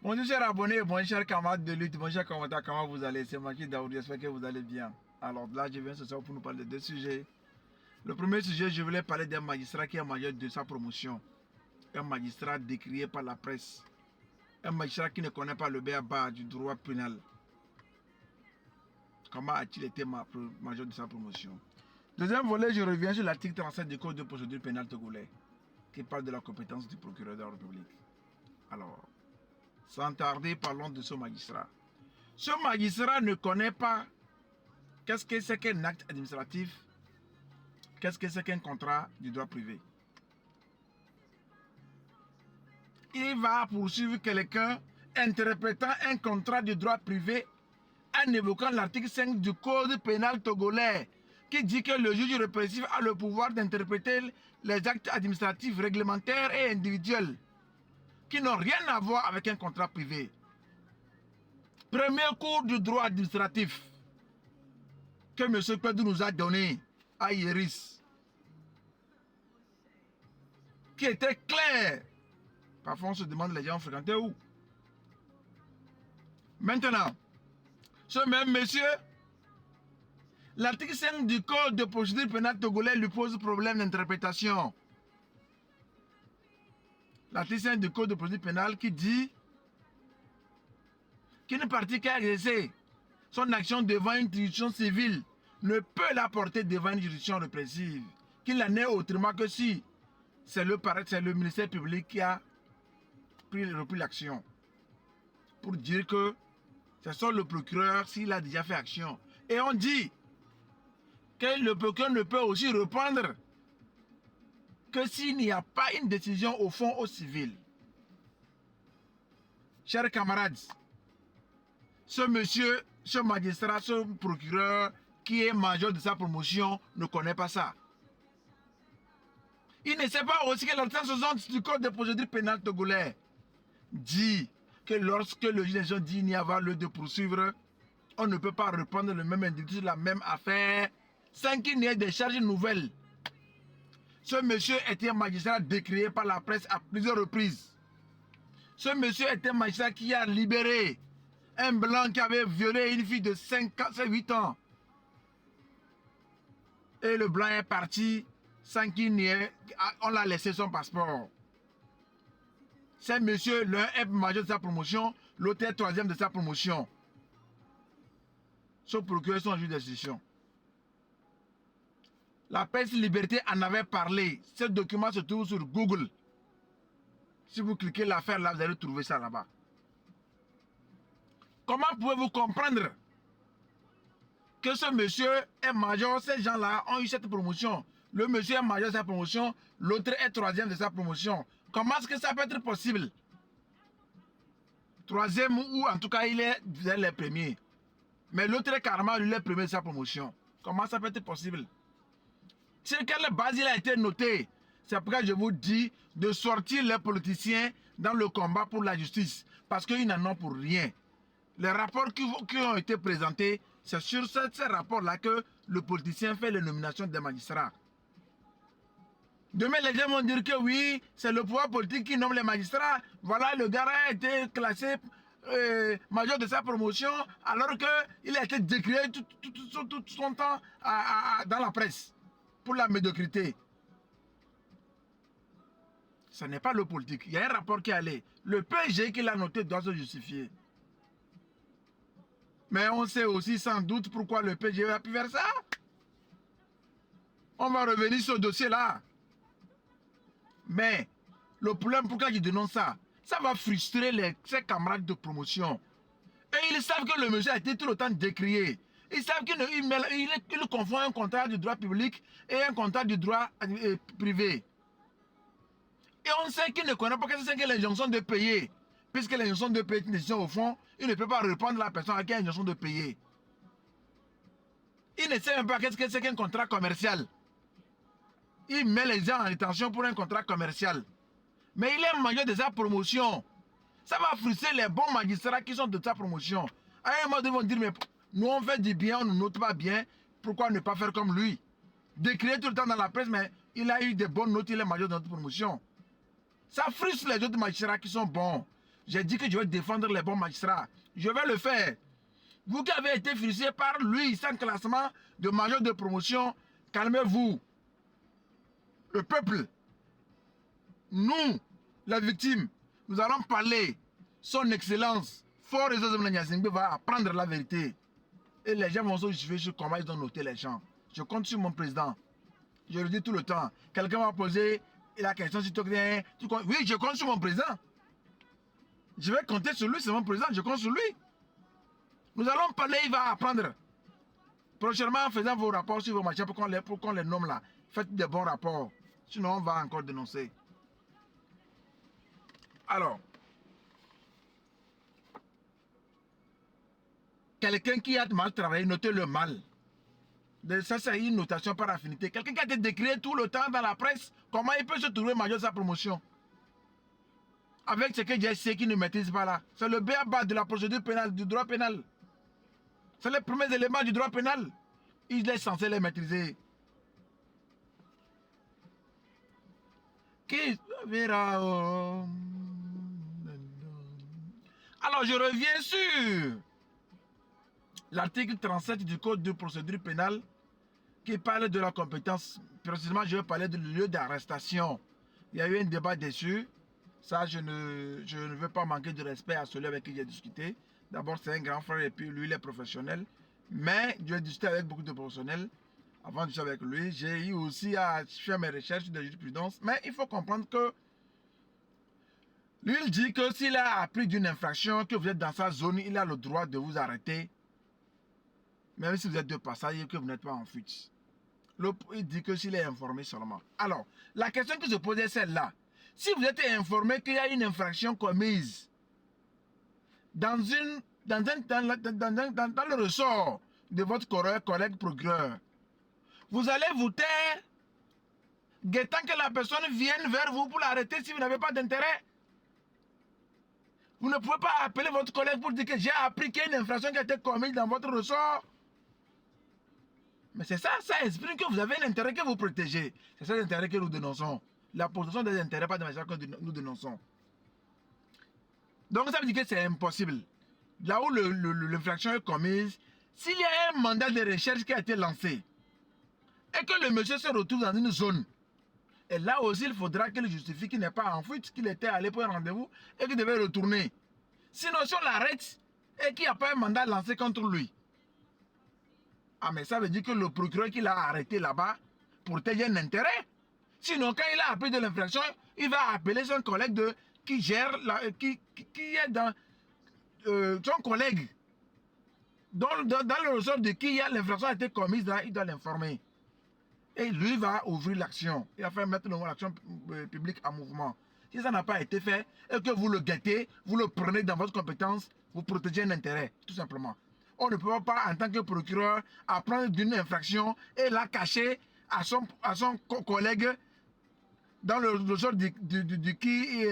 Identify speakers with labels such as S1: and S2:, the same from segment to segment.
S1: Bonjour chers abonnés, bonjour chers camarades de lutte, bonjour chers commentateurs, comment vous allez? C'est Maki Daoud, j'espère que vous allez bien. Alors là, je viens ce soir pour nous parler de deux sujets. Le premier sujet, je voulais parler d'un magistrat qui est major de sa promotion. Un magistrat décrié par la presse. Un magistrat qui ne connaît pas le b.a.-ba du droit pénal. Comment a-t-il été major de sa promotion? Deuxième volet, je reviens sur l'article 37 du Code de procédure pénale togolais, qui parle de la compétence du procureur de la République. Alors, sans tarder, parlons de ce magistrat. Ce magistrat ne connaît pas qu'est-ce que c'est qu'un acte administratif, qu'est-ce que c'est qu'un contrat du droit privé. Il va poursuivre quelqu'un interprétant un contrat de droit privé en évoquant l'article 5 du Code pénal togolais qui dit que le juge répressif a le pouvoir d'interpréter les actes administratifs, réglementaires et individuels qui n'ont rien à voir avec un contrat privé. Premier cours du droit administratif que M. Pedro nous a donné à Iris, qui était clair. Parfois on se demande les gens fréquentaient où. Maintenant, ce même monsieur, l'article 5 du Code de procédure pénale togolais lui pose problème d'interprétation. L'article 5 du Code de procédure pénale qui dit qu'une partie qui a exercé son action devant une juridiction civile ne peut la porter devant une juridiction répressive, qu'il en est autrement que si c'est le ministère public qui a repris l'action. Pour dire que c'est sur le procureur s'il a déjà fait action. Et on dit que le procureur ne peut aussi répondre que s'il n'y a pas une décision au fond au civil. Chers camarades, ce monsieur, ce magistrat, ce procureur qui est major de sa promotion ne connaît pas ça. Il ne sait pas aussi que l'article 160 du Code de procédure pénale togolais dit que lorsque le juge d'instruction dit qu'il n'y a pas lieu de poursuivre, on ne peut pas reprendre le même individu sur la même affaire sans qu'il n'y ait des charges nouvelles. Ce monsieur était un magistrat décrié par la presse à plusieurs reprises. Ce monsieur était un magistrat qui a libéré un blanc qui avait violé une fille de 8 ans. Et le blanc est parti sans qu'il n'y ait... On l'a laissé son passeport. C'est monsieur, l'un est major de sa promotion, l'autre est troisième de sa promotion. Ce procureur sont juge d'instruction. La presse Liberté en avait parlé. Ce document se trouve sur Google. Si vous cliquez l'affaire là, vous allez trouver ça là-bas. Comment pouvez-vous comprendre que ce monsieur est major, ces gens-là ont eu cette promotion? Le monsieur est major de sa promotion, l'autre est troisième de sa promotion. Comment est-ce que ça peut être possible? Troisième ou en tout cas il est les premiers. Mais l'autre est carrément le premier de sa promotion. Comment ça peut être possible? Sur quelle base il a été noté? C'est pourquoi je vous dis de sortir les politiciens dans le combat pour la justice. Parce qu'ils n'en ont pour rien. Les rapports qui ont été présentés, c'est sur ces rapports-là que le politicien fait les nominations des magistrats. Demain, les gens vont dire que oui, c'est le pouvoir politique qui nomme les magistrats. Voilà, le gars a été classé major de sa promotion alors qu'il a été décrié tout son temps dans la presse pour la médiocrité. Ce n'est pas le politique. Il y a un rapport qui est allé. Le PG qui l'a noté doit se justifier. Mais on sait aussi sans doute pourquoi le PG a pu faire ça. On va revenir sur ce dossier-là. Mais le problème, pourquoi je dénonce ça? Ça va frustrer ses camarades de promotion. Et ils savent que le monsieur a été tout le temps décrié. Ils savent qu'il confond un contrat du droit public et un contrat du droit privé. Et on sait qu'il ne connaît pas que c'est l'injonction de payer. Puisque l'injonction de payer est une décision au fond, il ne peut pas répondre à la personne à qui il y a une injonction de payer. Il ne sait même pas qu'est-ce que c'est qu'un contrat commercial. Il met les gens en détention pour un contrat commercial. Mais il est major de sa promotion. Ça va frustrer les bons magistrats qui sont de sa promotion. À un moment, ils vont dire, mais nous on fait du bien, on ne note pas bien. Pourquoi ne pas faire comme lui? décrié tout le temps dans la presse, mais il a eu des bonnes notes, il est major de notre promotion. Ça frustre les autres magistrats qui sont bons. J'ai dit que je vais défendre les bons magistrats. Je vais le faire. Vous qui avez été frustré par lui, sans classement de major de promotion, calmez-vous. Le peuple, nous, les victimes, nous allons parler. Son Excellence, Fort Réseau de Nyasingbe va apprendre la vérité. Et les gens vont se juger sur comment ils ont noté les gens. Je compte sur mon président. Je le dis tout le temps. Quelqu'un m'a posé la question si tu connais. Oui, je compte sur mon président. Je vais compter sur lui, c'est mon président, je compte sur lui. Nous allons parler, il va apprendre. Prochainement, en faisant vos rapports sur vos machins pour qu'on les nomme là. Faites des bons rapports. Sinon, on va encore dénoncer. Alors, quelqu'un qui a mal travaillé, notez le mal. Ça, c'est une notation par affinité. Quelqu'un qui a été décrié tout le temps dans la presse, comment il peut se trouver major de sa promotion? Avec ce que j'ai essayé qui ne maîtrise pas là. C'est le b.a.-ba de la procédure pénale, du droit pénal. C'est les premiers éléments du droit pénal. Il est censé les maîtriser. Qui verra? Alors, je reviens sur l'article 37 du Code de procédure pénale qui parle de la compétence. Précisément, je vais parler du lieu d'arrestation. Il y a eu un débat dessus. Ça, je ne veux pas manquer de respect à celui avec qui j'ai discuté. D'abord, c'est un grand frère et puis lui, il est professionnel. Mais j'ai discuté avec beaucoup de professionnels. Avant de discuter avec lui, j'ai eu aussi à faire mes recherches de jurisprudence. Mais il faut comprendre que lui, il dit que s'il a appris d'une infraction, que vous êtes dans sa zone, il a le droit de vous arrêter. Même si vous êtes de passage et que vous n'êtes pas en fuite. Il dit que s'il est informé seulement. Alors, la question que je posais est celle-là. Si vous êtes informé qu'il y a une infraction commise dans le ressort de votre collègue procureur, vous allez vous taire, guettant que la personne vienne vers vous pour l'arrêter si vous n'avez pas d'intérêt. Vous ne pouvez pas appeler votre collègue pour dire que j'ai appris qu'il y a une infraction qui a été commise dans votre ressort. Mais c'est ça, ça exprime que vous avez un intérêt que vous protégez. C'est cet intérêt que nous dénonçons. La protection des intérêts, pas des matières que nous dénonçons. Donc ça veut dire que c'est impossible. Là où l'infraction est commise, s'il y a un mandat de recherche qui a été lancé, et que le monsieur se retrouve dans une zone, et là aussi il faudra qu'il justifie qu'il n'est pas en fuite, qu'il était allé pour un rendez-vous, et qu'il devait retourner. Sinon si on l'arrête, et qu'il n'y a pas un mandat lancé contre lui, ah mais ça veut dire que le procureur qui l'a arrêté là-bas protège un intérêt. Sinon, quand il a appris de l'infraction, il va appeler son collègue qui gère, qui est dans son collègue. Dans le ressort de qui l'infraction a été commise, là, il doit l'informer. Et lui va ouvrir l'action. Il va faire mettre l'action publique en mouvement. Si ça n'a pas été fait, et que vous le guettez, vous le prenez dans votre compétence, vous protégez un intérêt, tout simplement. On ne peut pas, en tant que procureur, apprendre d'une infraction et la cacher à son collègue dans le ressort de qui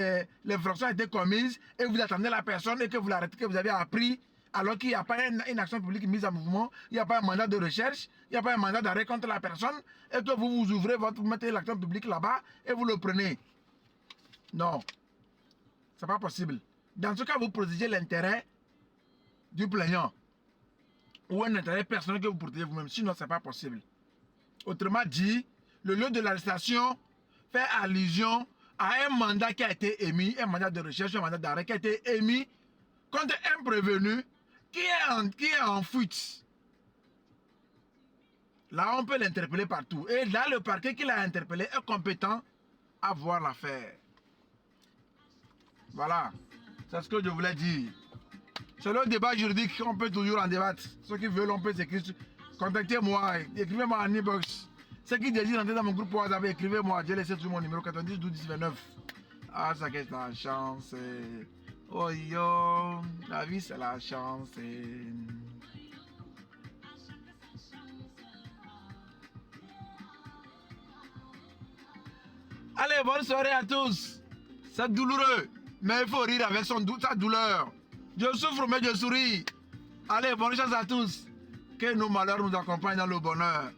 S1: l'infraction a été commise et vous attendez la personne et que vous l'arrêtez, que vous avez appris alors qu'il n'y a pas une action publique mise en mouvement, il n'y a pas un mandat de recherche, il n'y a pas un mandat d'arrêt contre la personne et que vous ouvrez, vous mettez l'action publique là-bas et vous le prenez. Non, c'est pas possible. Dans ce cas, vous protégez l'intérêt du plaignant ou un intérêt personnel que vous protégez vous-même. Sinon, c'est pas possible. Autrement dit, le lieu de l'arrestation fait allusion à un mandat qui a été émis, un mandat de recherche, un mandat d'arrêt qui a été émis contre un prévenu qui est en fuite. Là, on peut l'interpeller partout. Et là, le parquet qui l'a interpellé est compétent à voir l'affaire. Voilà, c'est ce que je voulais dire. C'est le débat juridique, on peut toujours en débattre. Ceux qui veulent, on peut s'écrire. Contactez-moi, écrivez-moi en inbox. Ceux qui désirent entrer dans mon groupe WhatsApp, écrivez-moi. J'ai laissé sur mon numéro 90 12 10 29. Ah, ça qu'est la chance. Oh yo, la vie c'est la chance. Allez, bonne soirée à tous. C'est douloureux, mais il faut rire avec sa douleur. Je souffre, mais je souris. Allez, bonne chance à tous. Que nos malheurs nous accompagnent dans le bonheur.